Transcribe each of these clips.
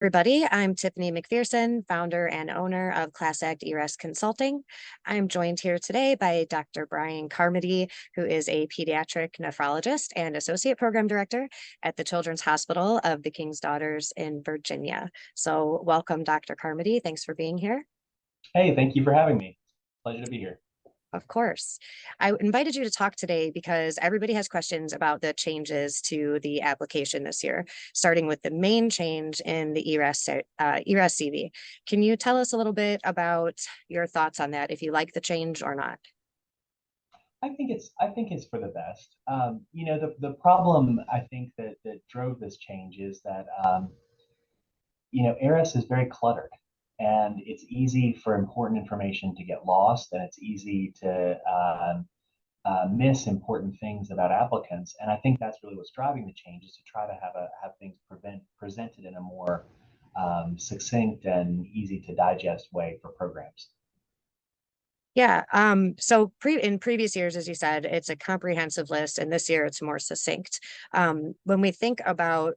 Everybody, I'm Tiffany McPherson, founder and owner of Class Act ERAS Consulting. I'm joined here today by Dr. Bryan Carmody, who is a pediatric nephrologist and associate program director at the Children's Hospital of the King's Daughters in Virginia. So welcome, Dr. Carmody. Thanks for being here. Hey, thank you for having me. Pleasure to be here. Of course. I invited you to talk today because everybody has questions about the changes to the application this year, starting with the main change in the ERAS CV. Can you tell us a little bit about your thoughts on that, if you like the change or not? I think it's for the best. The problem I think that drove this change is that ERAS is very cluttered, and it's easy for important information to get lost, and it's easy to miss important things about applicants. And I think that's really what's driving the change, is to try to have things presented in a more succinct and easy to digest way for programs. Yeah. So in previous years, as you said, it's a comprehensive list, and this year it's more succinct. When we think about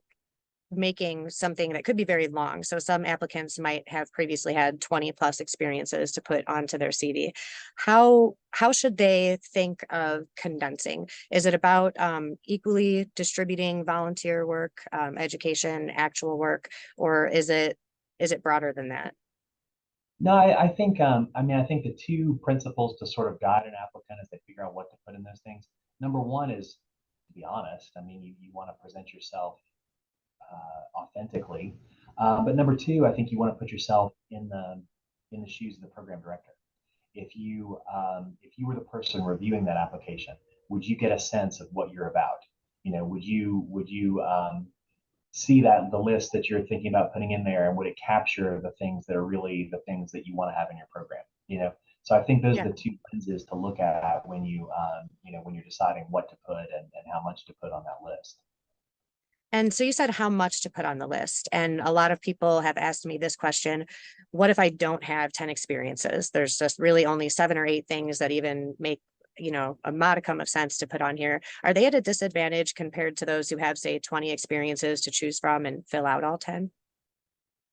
making something that could be very long. So some applicants might have previously had 20 plus experiences to put onto their CV. How should they think of condensing? Is it about equally distributing volunteer work, education, actual work, or is it broader than that? No, I think the two principles to sort of guide an applicant as they figure out what to put in those things. Number one is, to be honest, you want to present yourself authentically. But number two, I think you want to put yourself in the shoes of the program director. If you were the person reviewing that application, would you get a sense of what you're about? Would you see that the list that you're thinking about putting in there, and would it capture the things that are really the things that you want to have in your program? So I think those are Yeah. the two lenses to look at when when you're deciding what to put and how much to put on that list. And so you said how much to put on the list. And a lot of people have asked me this question: what if I don't have 10 experiences? There's just really only 7 or 8 things that even make, a modicum of sense to put on here. Are they at a disadvantage compared to those who have, say, 20 experiences to choose from and fill out all 10?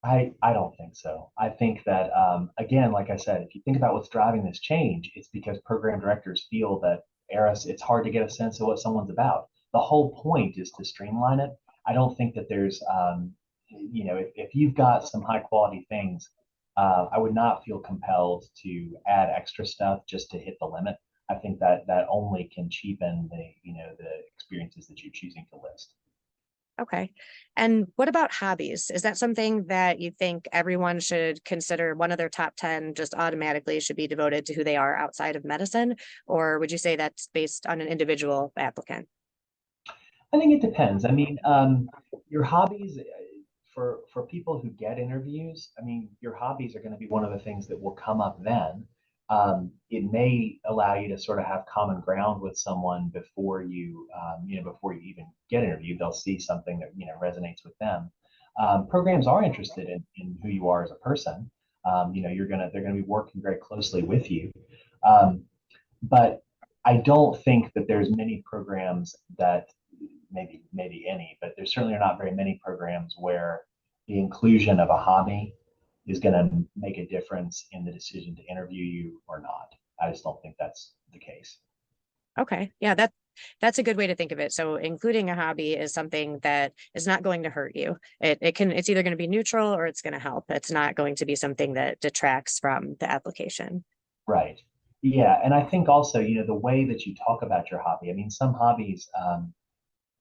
I don't think so. I think that again, like I said, if you think about what's driving this change, it's because program directors feel that ERAS, it's hard to get a sense of what someone's about. The whole point is to streamline it. I don't think that there's if you've got some high quality things, I would not feel compelled to add extra stuff just to hit the limit. I think that that only can cheapen the experiences that you're choosing to list. Okay. And what about hobbies? Is that something that you think everyone should consider one of their top 10 just automatically should be devoted to who they are outside of medicine? Or would you say that's based on an individual applicant? I think it depends. Your hobbies for people who get interviews. Your hobbies are going to be one of the things that will come up then. It may allow you to sort of have common ground with someone before you even get interviewed. They'll see something that resonates with them. Programs are interested in who you are as a person. They're gonna be working very closely with you. Um, but I don't think that there's many programs that maybe any, but there certainly are not very many programs where the inclusion of a hobby is going to make a difference in the decision to interview you or not. I just don't think that's the case. Okay. Yeah, that's a good way to think of it. So including a hobby is something that is not going to hurt you. It's either going to be neutral or it's going to help. It's not going to be something that detracts from the application. Right. Yeah, and I think also, the way that you talk about your hobby. Some hobbies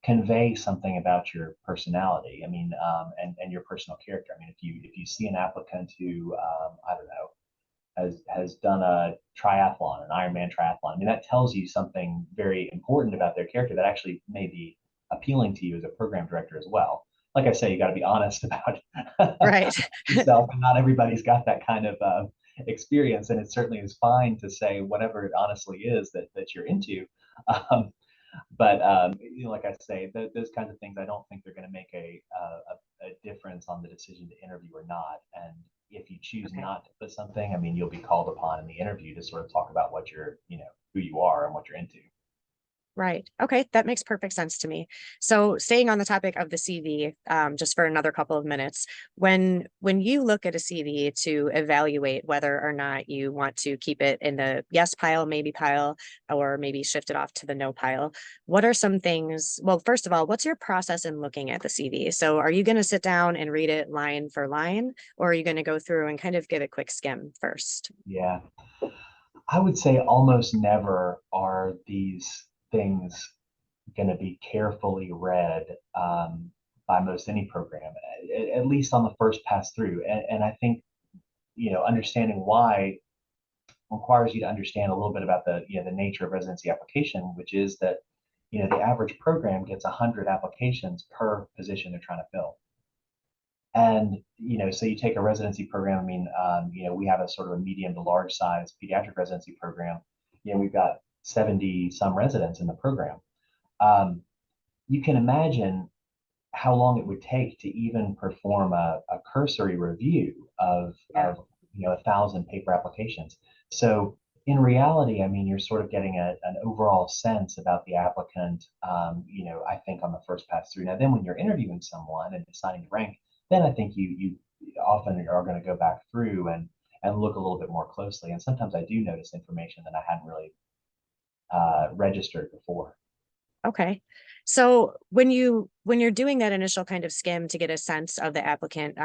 convey something about your personality. And your personal character. If you see an applicant who I don't know has done a triathlon, an Ironman triathlon, that tells you something very important about their character that actually may be appealing to you as a program director as well. Like I say, you got to be honest about Right. yourself, and not everybody's got that kind of experience. And it certainly is fine to say whatever it honestly is that you're into. Um, but like I say, those kinds of things, I don't think they're going to make a difference on the decision to interview or not. And if you choose Okay. not to put something, you'll be called upon in the interview to sort of talk about who you are and what you're into. Right. Okay, that makes perfect sense to me. So, staying on the topic of the CV, just for another couple of minutes, when you look at a CV to evaluate whether or not you want to keep it in the yes pile, maybe pile, or maybe shift it off to the no pile, what are some things? Well, first of all, what's your process in looking at the CV? So, are you going to sit down and read it line for line, or are you going to go through and kind of give a quick skim first? Yeah. I would say almost never are these things going to be carefully read by most any program, at least on the first pass through. And I think, understanding why requires you to understand a little bit about the nature of residency application, which is that, the average program gets 100 applications per position they're trying to fill. And, so you take a residency program, I mean, we have a sort of a medium to large size pediatric residency program. We've got 70 some residents in the program. Um, you can imagine how long it would take to even perform a cursory review Yeah. of 1,000 paper applications. So in reality, I mean, you're sort of getting an overall sense about the applicant, I think on the first pass through. Now, then when you're interviewing someone and deciding to rank, then I think you often are going to go back through and look a little bit more closely. And sometimes I do notice information that I hadn't really registered before. Okay. So when you're doing that initial kind of skim to get a sense of the applicant,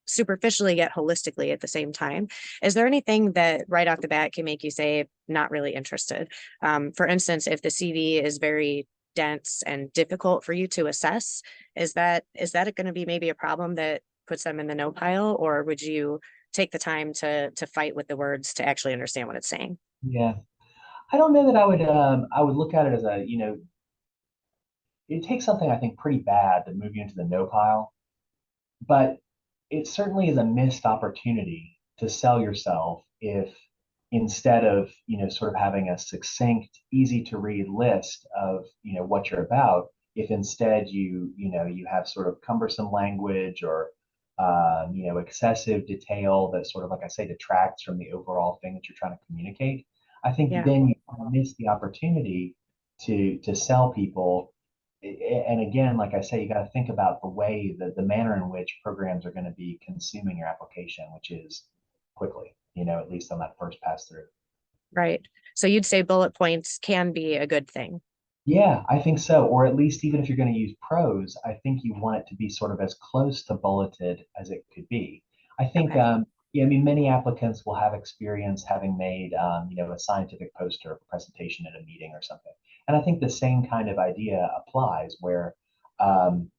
superficially yet holistically at the same time, is there anything that right off the bat can make you say not really interested? For instance, if the CV is very dense and difficult for you to assess, is that going to be maybe a problem that puts them in the no pile, or would you take the time to fight with the words to actually understand what it's saying? Yeah. I don't know that I would look at it as it takes something I think pretty bad to move you into the no pile, but it certainly is a missed opportunity to sell yourself if instead of, sort of having a succinct, easy to read list of, what you're about, if instead you have sort of cumbersome language or excessive detail that sort of, like I say, detracts from the overall thing that you're trying to communicate, I think Yeah. then you miss the opportunity to sell people. And again, like I say, you got to think about the way that the manner in which programs are going to be consuming your application, which is quickly, at least on that first pass through. Right. So you'd say bullet points can be a good thing. Yeah, I think so. Or at least even if you're going to use prose, I think you want it to be sort of as close to bulleted as it could be. I think, Okay. yeah, I mean, many applicants will have experience having made, a scientific poster or presentation at a meeting or something. And I think the same kind of idea applies where um,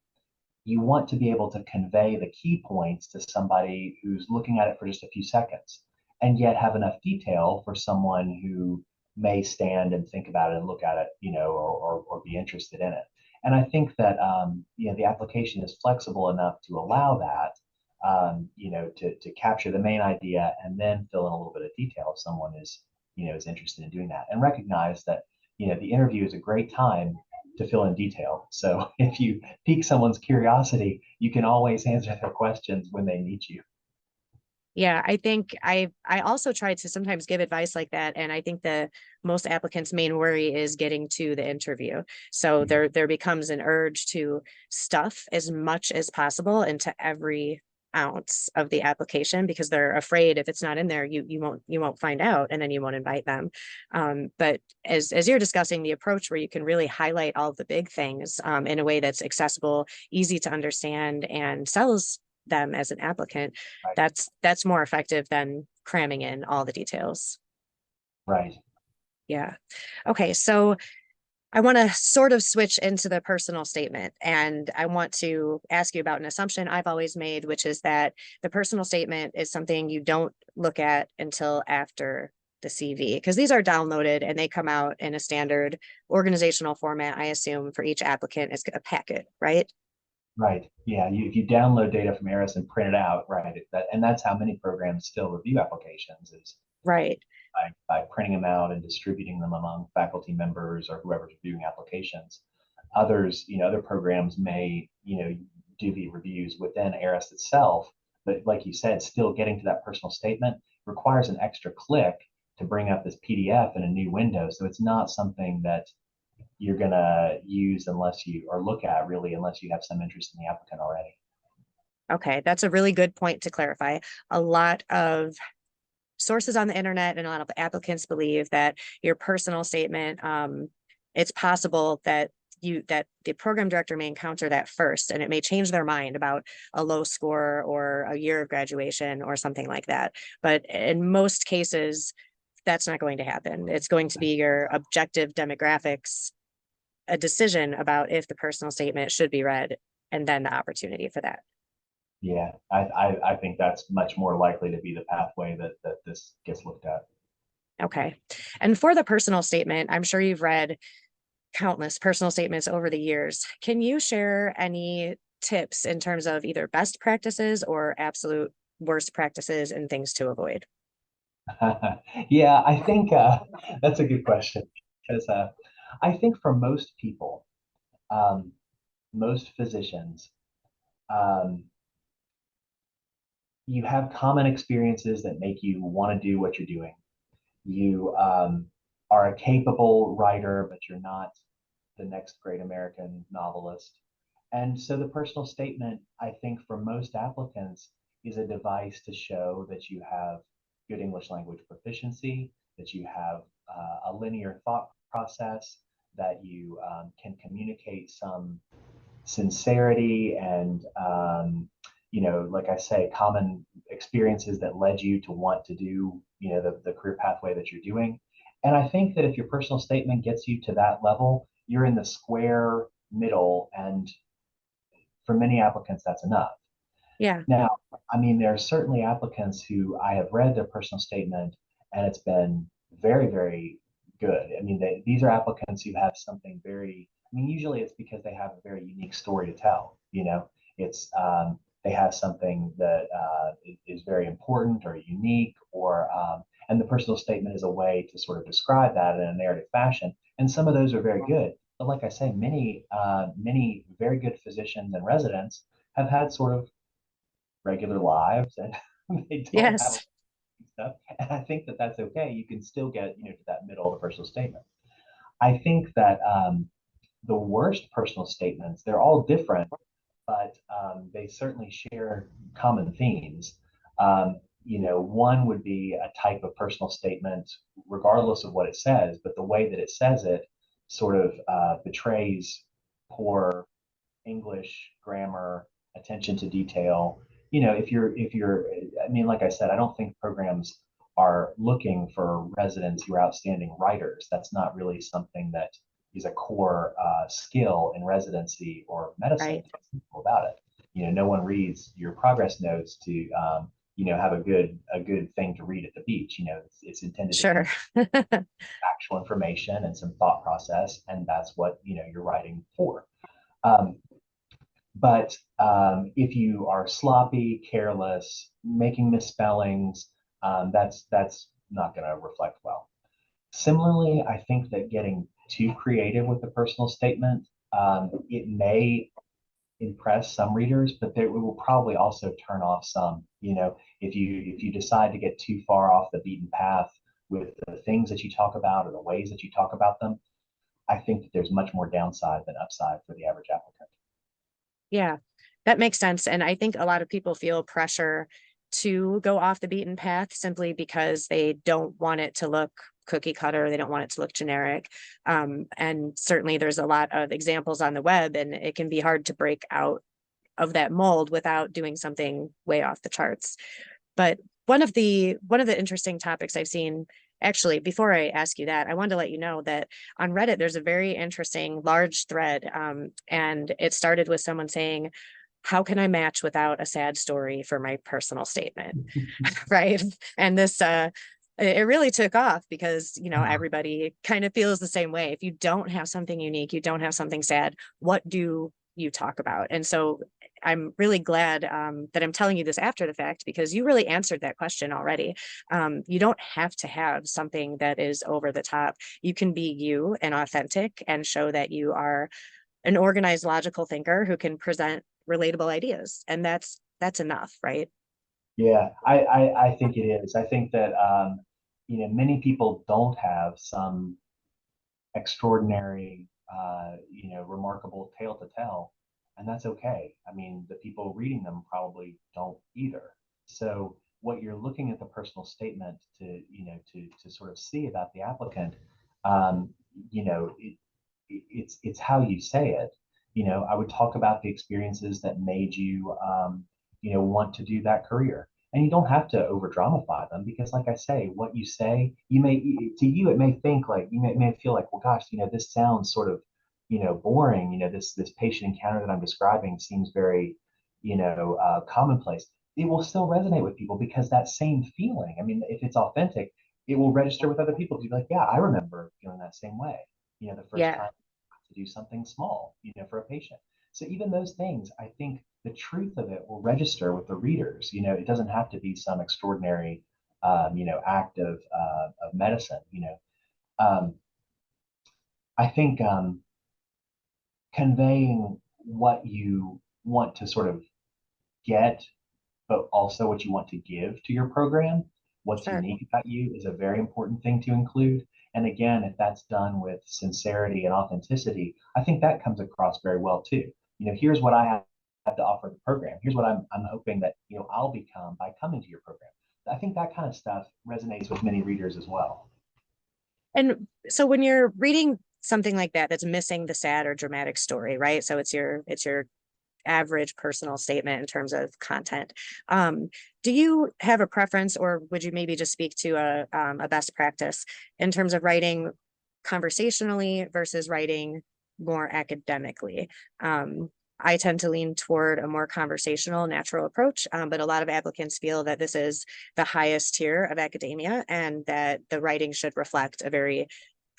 you want to be able to convey the key points to somebody who's looking at it for just a few seconds and yet have enough detail for someone who may stand and think about it and look at it, or be interested in it. And I think that, the application is flexible enough to allow that, to capture the main idea and then fill in a little bit of detail if someone is interested in doing that and recognize that, the interview is a great time to fill in detail. So if you pique someone's curiosity, you can always answer their questions when they meet you. Yeah, I think I also try to sometimes give advice like that, and I think the most applicants' main worry is getting to the interview. So there becomes an urge to stuff as much as possible into every ounce of the application because they're afraid if it's not in there, you won't find out, and then you won't invite them. But as you're discussing the approach where you can really highlight all of the big things in a way that's accessible, easy to understand, and sells them as an applicant, Right. that's more effective than cramming in all the details. Right. Yeah. Okay, so I want to sort of switch into the personal statement, and I want to ask you about an assumption I've always made, which is that the personal statement is something you don't look at until after the CV, because these are downloaded and they come out in a standard organizational format, I assume, for each applicant as a packet, right? Right. Yeah. If you download data from ERAS and print it out, right, and that's how many programs still review applications is Right. by printing them out and distributing them among faculty members or whoever's reviewing applications. Others, other programs may, do the reviews within ERAS itself, but like you said, still getting to that personal statement requires an extra click to bring up this PDF in a new window. So it's not something that you're going to use unless you, or look at really, unless you have some interest in the applicant already. Okay, that's a really good point to clarify. A lot of sources on the internet and a lot of applicants believe that your personal statement, it's possible that that the program director may encounter that first, and it may change their mind about a low score or a year of graduation or something like that. But in most cases, that's not going to happen. It's going to be your objective demographics, a decision about if the personal statement should be read, and then the opportunity for that. Yeah, I think that's much more likely to be the pathway that this gets looked at. Okay. And for the personal statement, I'm sure you've read countless personal statements over the years. Can you share any tips in terms of either best practices or absolute worst practices and things to avoid? Yeah, I think that's a good question because I think for most people, um, most physicians, um, you have common experiences that make you want to do what you're doing. You are a capable writer, but you're not the next great American novelist. And so the personal statement, I think, for most applicants is a device to show that you have good English language proficiency, that you have a linear thought process, that you can communicate some sincerity and like I say, common experiences that led you to want to do, the career pathway that you're doing. And I think that if your personal statement gets you to that level, you're in the square middle. And for many applicants, that's enough. Yeah. Now, I mean, there are certainly applicants who I have read their personal statement and it's been very, very good. I mean, these are applicants who have something very, I mean, usually it's because they have a very unique story to tell. It's they have something that is very important or unique, and the personal statement is a way to sort of describe that in a narrative fashion. And some of those are very good. But like I say, many very good physicians and residents have had sort of regular lives and they don't have Yes. stuff. And I think that that's okay. You can still get, to that middle of the personal statement. I think that the worst personal statements, they're all different, but they certainly share common themes. One would be a type of personal statement, regardless of what it says, but the way that it says it sort of betrays poor English, grammar, attention to detail. If you're, I mean, like I said, I don't think programs are looking for residents who are outstanding writers. That's not really something that is a core skill in residency or medicine Right. about it. No one reads your progress notes to, have a good thing to read at the beach. It's intended to Sure. convey actual information and some thought process, and that's what you're writing for. Um, but if you are sloppy, careless, making misspellings, that's not going to reflect well. Similarly, I think that getting too creative with the personal statement, it may impress some readers, but it will probably also turn off some. If you decide to get too far off the beaten path with the things that you talk about or the ways that you talk about them, I think that there's much more downside than upside for the average applicant. Yeah, that makes sense. And I think a lot of people feel pressure to go off the beaten path simply because they don't want it to look cookie cutter. They don't want it to look generic. And certainly there's a lot of examples on the web, and it can be hard to break out of that mold without doing something way off the charts. But one of the interesting topics I've seen, actually, before I ask you that, I wanted to let you know that on Reddit there's a very interesting large thread, and it started with someone saying, "How can I match without a sad story for my personal statement?" Right? And this it really took off because everybody kind of feels the same way. If you don't have something unique, you don't have something sad, what do you talk about? And so I'm really glad that I'm telling you this after the fact, because you really answered that question already. You don't have to have something that is over the top. You can be you and authentic and show that you are an organized, logical thinker who can present relatable ideas. And that's enough, right? Yeah, I think it is. I think that many people don't have some extraordinary remarkable tale to tell, and that's okay. I mean, the people reading them probably don't either. So what you're looking at the personal statement to sort of see about the applicant, um, you know, it, it's how you say it. I would talk about the experiences that made you, want to do that career. And you don't have to over dramatize them because, like I say, what you say, to you, it may think like, may feel like, well, gosh, this sounds sort of, boring. This patient encounter that I'm describing seems very, commonplace. It will still resonate with people because that same feeling, I mean, if it's authentic, it will register with other people to be like, yeah, I remember feeling that same way, the first Yeah. time to do something small, for a patient. So even those things, I think the truth of it will register with the readers. It doesn't have to be some extraordinary, act of medicine. Um, I think conveying what you want to sort of get, but also what you want to give to your program, what's Sure. unique about you is a very important thing to include. And again, if that's done with sincerity and authenticity, I think that comes across very well too. Here's what I have to offer the program. Here's what I'm hoping that I'll become by coming to your program. I think that kind of stuff resonates with many readers as well. And so when you're reading something like that that's missing the sad or dramatic story, right? So it's your average personal statement in terms of content. Um, do you have a preference, or would you maybe just speak to a best practice in terms of writing conversationally versus writing more academically? I tend to lean toward a more conversational, natural approach, but a lot of applicants feel that this is the highest tier of academia and that the writing should reflect a very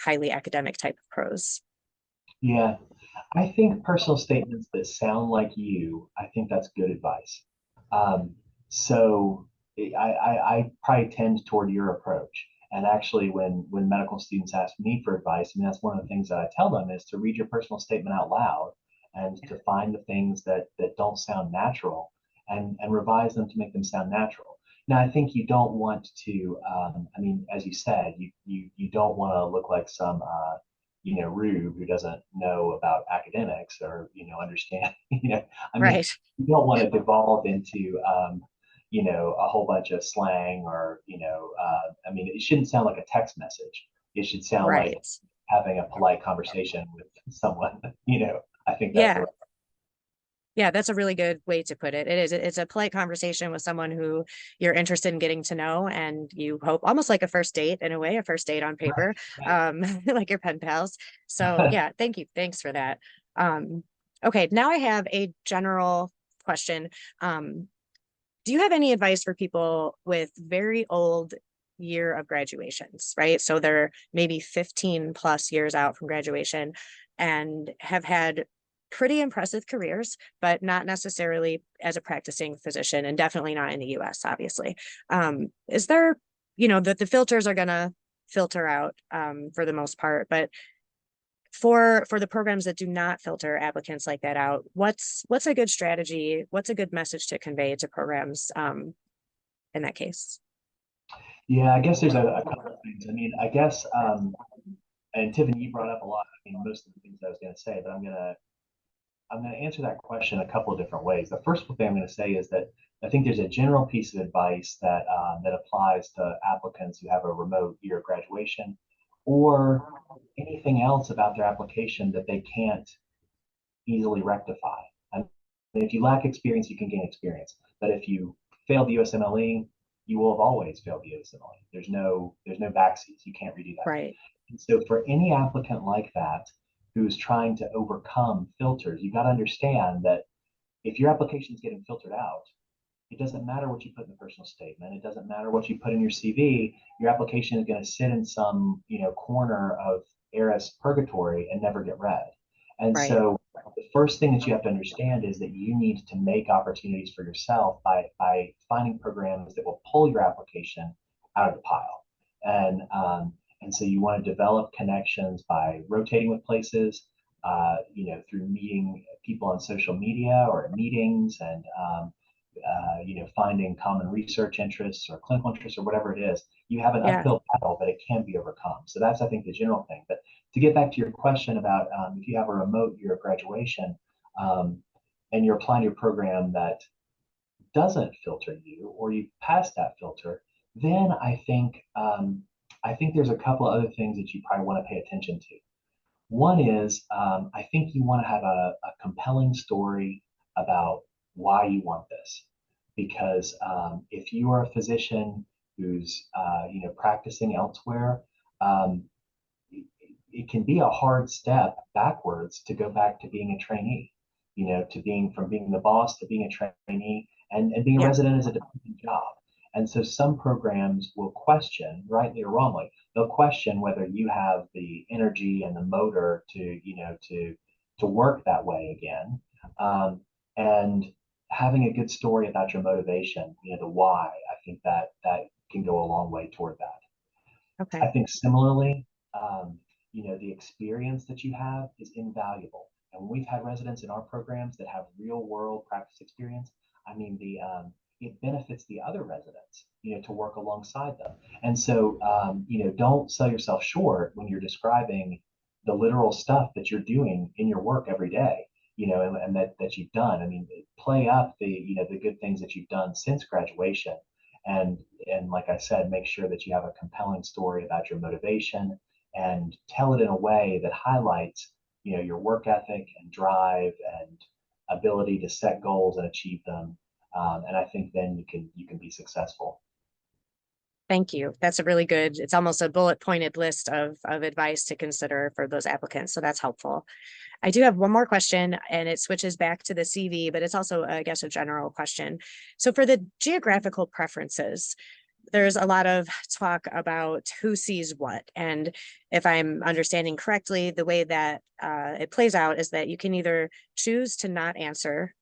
highly academic type of prose. Yeah, I think personal statements that sound like you, I think that's good advice. Um, so I probably tend toward your approach. And actually, when medical students ask me for advice, I mean, that's one of the things that I tell them is to read your personal statement out loud and to find the things that don't sound natural and revise them to make them sound natural. Now, I think you don't want to, I mean, as you said, you don't want to look like some rube who doesn't know about academics or understand. I mean, Right, you don't want to devolve into a whole bunch of slang or I mean, it shouldn't sound like a text message. It should sound like right. having a polite conversation with someone. I think that's the Yeah. Yeah, that's a really good way to put it. It is. It's a polite conversation with someone who you're interested in getting to know, and you hope almost like a first date in a way, a first date on paper, right. like your pen pals. So yeah, thank you. Thanks for that. Okay, now I have a general question. Um, do you have any advice for people with very old year of graduations, right? So they're maybe 15 plus years out from graduation and have had pretty impressive careers, but not necessarily as a practicing physician and definitely not in the US, obviously. Is there, the filters are going to filter out for the most part, but for the programs that do not filter applicants like that out, what's a good strategy? What's a good message to convey to programs in that case? Yeah, I guess there's a couple of things. I mean, I guess, and Tiffany, you brought up a lot. I mean, most of the things I was going to say, but I'm going to answer that question a couple of different ways. The first thing I'm going to say is that I think there's a general piece of advice that applies to applicants who have a remote year of graduation or anything else about their application that they can't easily rectify. I mean, if you lack experience, you can gain experience. But if you fail the USMLE, you will have always failed the USMLE. There's no backseats. You can't redo that. Right, And so for any applicant like that who's trying to overcome filters, you got to understand that if your application is getting filtered out, it doesn't matter what you put in the personal statement. It doesn't matter what you put in your CV. Your application is going to sit in some, corner of ERAS purgatory and never get read. And right, so the first thing that you have to understand is that you need to make opportunities for yourself by finding programs that will pull your application out of the pile. And so you want to develop connections by rotating with places, through meeting people on social media or at meetings, and finding common research interests or clinical interests or whatever it is, you have an Yeah. uphill battle, but it can be overcome. So that's, I think, the general thing. But to get back to your question about if you have a remote year of graduation um, and you're applying to your program that doesn't filter you or you pass that filter, then I think there's a couple of other things that you probably want to pay attention to. One is I think you want to have a compelling story about why you want this, because if you are a physician who's practicing elsewhere, um, it can be a hard step backwards to go back to being a trainee, to being the boss to being a trainee, and being a Yeah. resident is a different job. And so some programs will question, rightly or wrongly, they'll question whether you have the energy and the motor to work that way again. And having a good story about your motivation, the why, I think that can go a long way toward that. I Okay. think similarly, um, the experience that you have is invaluable. And we've had residents in our programs that have real world practice experience. I mean, it benefits the other residents, to work alongside them. And so, don't sell yourself short when you're describing the literal stuff that you're doing in your work every day, and that you've done. I mean, play up the good things that you've done since graduation and like I said, make sure that you have a compelling story about your motivation and tell it in a way that highlights, your work ethic and drive and ability to set goals and achieve them. And I think then you can be successful. Thank you. That's a really good, it's almost a bullet pointed list of advice to consider for those applicants. So that's helpful. I do have one more question and it switches back to the CV, but it's also, I guess, a general question. So for the geographical preferences, there's a lot of talk about who sees what. And if I'm understanding correctly, the way that it plays out is that you can either choose to not answer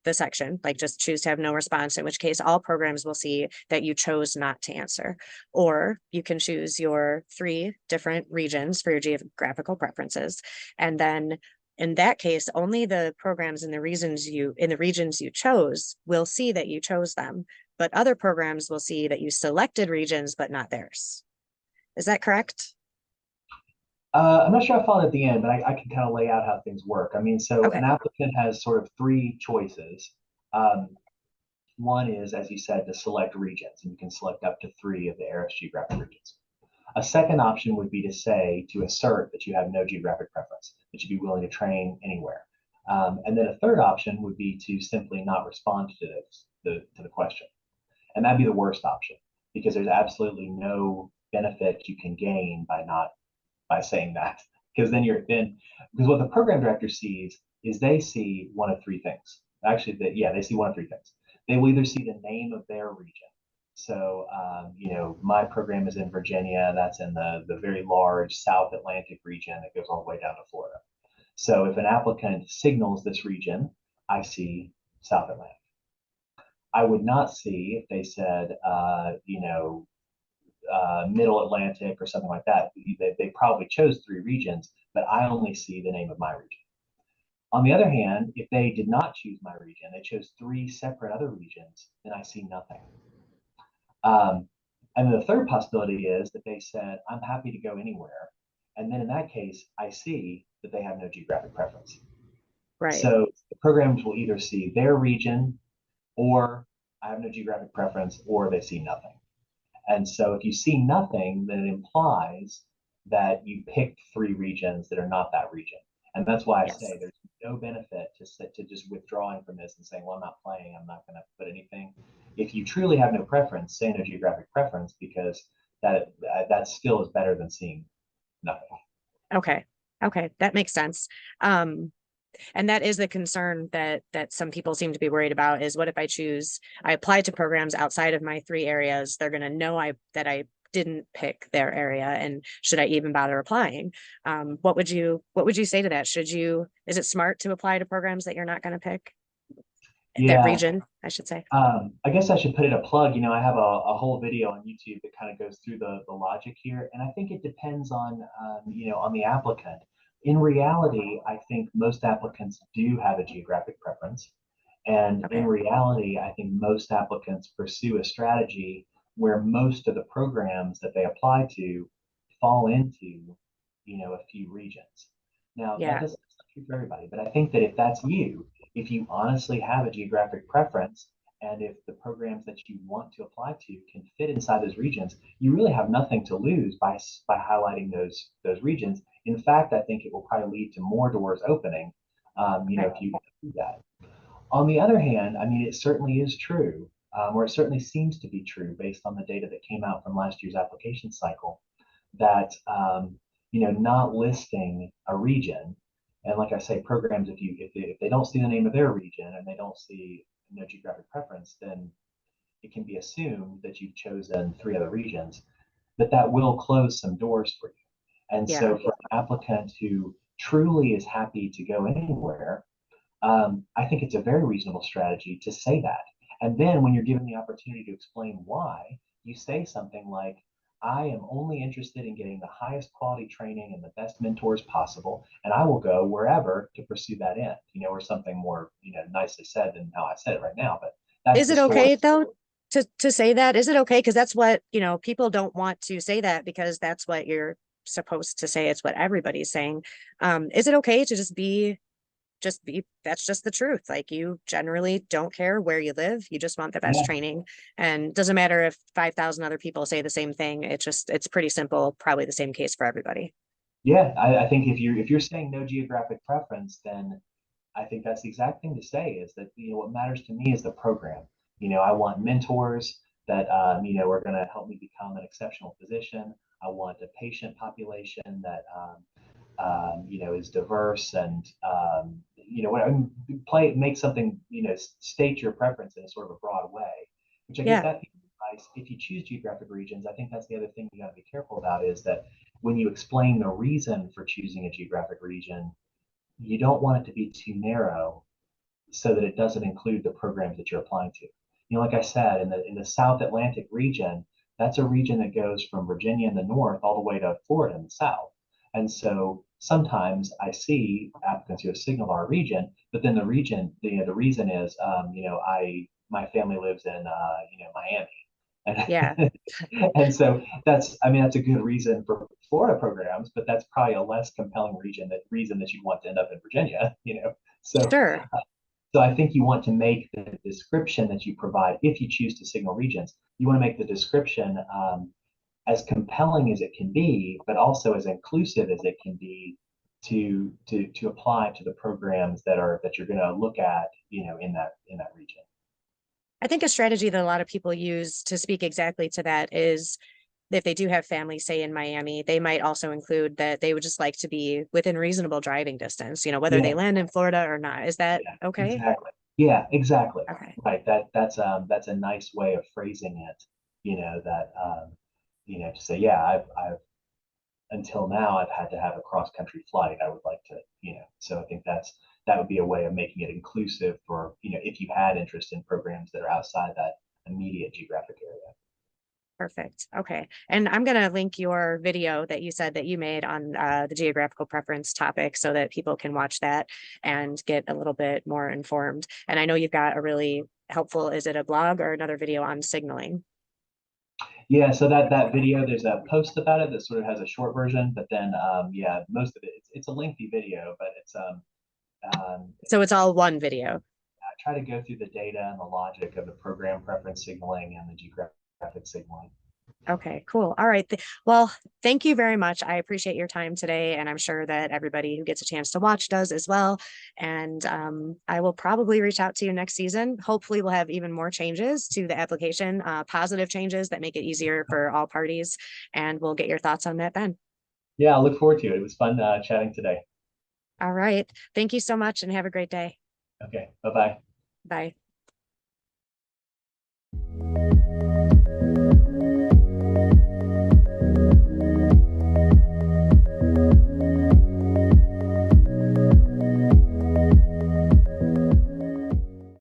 the section, like just choose to have no response, in which case all programs will see that you chose not to answer. Or you can choose your 3 different regions for your geographical preferences. And then in that case, only the programs in the regions you chose will see that you chose them, but other programs will see that you selected regions, but not theirs. Is that correct? I'm not sure I followed at the end, but I can kind of lay out how things work. I mean, so an Okay. applicant has sort of 3 choices. Um, One is, as you said, to select regions, and you can select up to 3 of the ERAS geographic regions. A second option would be to say, to assert that you have no geographic preference, that you'd be willing to train anywhere. And then a third option would be to simply not respond to the question. And that'd be the worst option because there's absolutely no benefit you can gain by saying that. Because because what the program director sees is they see one of 3 things. Actually, they see one of 3 things. They will either see the name of their region. So, my program is in Virginia. That's in the very large South Atlantic region that goes all the way down to Florida. So if an applicant signals this region, I see South Atlantic. I would not see if they said, Middle Atlantic or something like that. They probably chose 3 regions, but I only see the name of my region. On the other hand, if they did not choose my region, they chose 3 separate other regions, then I see nothing. Um, and the third possibility is that they said, I'm happy to go anywhere. And then in that case, I see that they have no geographic preference. Right. So the programs will either see their region or I have no geographic preference or they see nothing. And so if you see nothing, then it implies that you picked 3 regions that are not that region. And that's why I Yes. say there's no benefit to just withdrawing from this and saying, well, I'm not playing, I'm not going to put anything. If you truly have no preference, say no geographic preference because that still is better than seeing nothing. Okay. Okay. That makes sense. And that is the concern that some people seem to be worried about is what if I apply to programs outside of my 3 areas, they're going to know that I didn't pick their area, and should I even bother applying? What would you say to that? Is it smart to apply to programs that you're not going to pick? That Yeah, region, I should say. I guess I should put in a plug. I have a whole video on YouTube that kind of goes through the logic here, and I think it depends on the applicant. In reality, I think most applicants do have a geographic preference, And in Okay. reality, I think most applicants pursue a strategy where most of the programs that they apply to fall into, a few regions. Now, that Yeah. doesn't that's not true for everybody, but I think that if that's you, if you honestly have a geographic preference, and if the programs that you want to apply to can fit inside those regions, you really have nothing to lose by highlighting those regions. In fact, I think it will probably lead to more doors opening, Okay. if you do that. On the other hand, I mean, it certainly is true, or it certainly seems to be true based on the data that came out from last year's application cycle, that not listing a region, and like I say, programs, if they don't see the name of their region and they don't see no geographic preference, then it can be assumed that you've chosen three other regions, that will close some doors for you. And Yeah. so for an applicant who truly is happy to go anywhere, I think it's a very reasonable strategy to say that. And then when you're given the opportunity to explain why, you say something like, I am only interested in getting the highest quality training and the best mentors possible, and I will go wherever to pursue that end, or something more, nicely said than how I said it right now. But that's Is the it story. okay though to say that? Is it okay? Because that's what, people don't want to say that because that's what you're supposed to say. It's what everybody's saying. Is it okay to just be that's just the truth? Like you generally don't care where you live. You just want the best Yeah, training. And doesn't matter if 5,000 other people say the same thing. It's pretty simple, probably the same case for everybody. yeah. I think if you're saying no geographic preference, then I think that's the exact thing to say is that, what matters to me is the program. I want mentors that, are going to help me become an exceptional physician. I want a patient population that, is diverse and, what I mean, make something, state your preference in a sort of a broad way, which I guess Yeah. that advice, if you choose geographic regions, I think that's the other thing you got to be careful about is that when you explain the reason for choosing a geographic region, you don't want it to be too narrow so that it doesn't include the programs that you're applying to. Like I said, in the South Atlantic region, that's a region that goes from Virginia in the north all the way to Florida in the south. And so sometimes I see applicants who have signaled our region, but then the region, the reason is, I my family lives in, Yeah. Miami, and so that's a good reason for Florida programs, but that's probably a less compelling reason that you'd want to end up in Virginia. So Sure. so I think you want to make the description that you provide, if you choose to signal regions, you want to make the description, as compelling as it can be, but also as inclusive as it can be to apply to the programs that you're going to look at, in that region. I think a strategy that a lot of people use to speak exactly to that is if they do have family, say in Miami, they might also include that they would just like to be within reasonable driving distance, whether they Yeah, land in Florida or not. Is that yeah, okay? exactly. Yeah, exactly. Okay. Right. That's a nice way of phrasing it. That to say, yeah, I've until now I've had to have a cross country flight. I would like to, so I think that would be a way of making it inclusive for, if you had interest in programs that are outside that immediate geographic area. Perfect. Okay. And I'm going to link your video that you said that you made on the geographical preference topic so that people can watch that and get a little bit more informed. And I know you've got a really helpful, is it a blog or another video on signaling? Yeah, so that video, there's a post about it that sort of has a short version, but then yeah, most of it's a lengthy video, but So it's all one video. I try to go through the data and the logic of the program preference signaling and the geographic signaling. Okay, cool. All right. Well, thank you very much. I appreciate your time today, and I'm sure that everybody who gets a chance to watch does as well. And I will probably reach out to you next season. Hopefully, we'll have even more changes to the application, positive changes that make it easier for all parties. And we'll get your thoughts on that then. Yeah, I look forward to it. It was fun chatting today. All right. Thank you so much and have a great day. Okay, bye bye. Bye.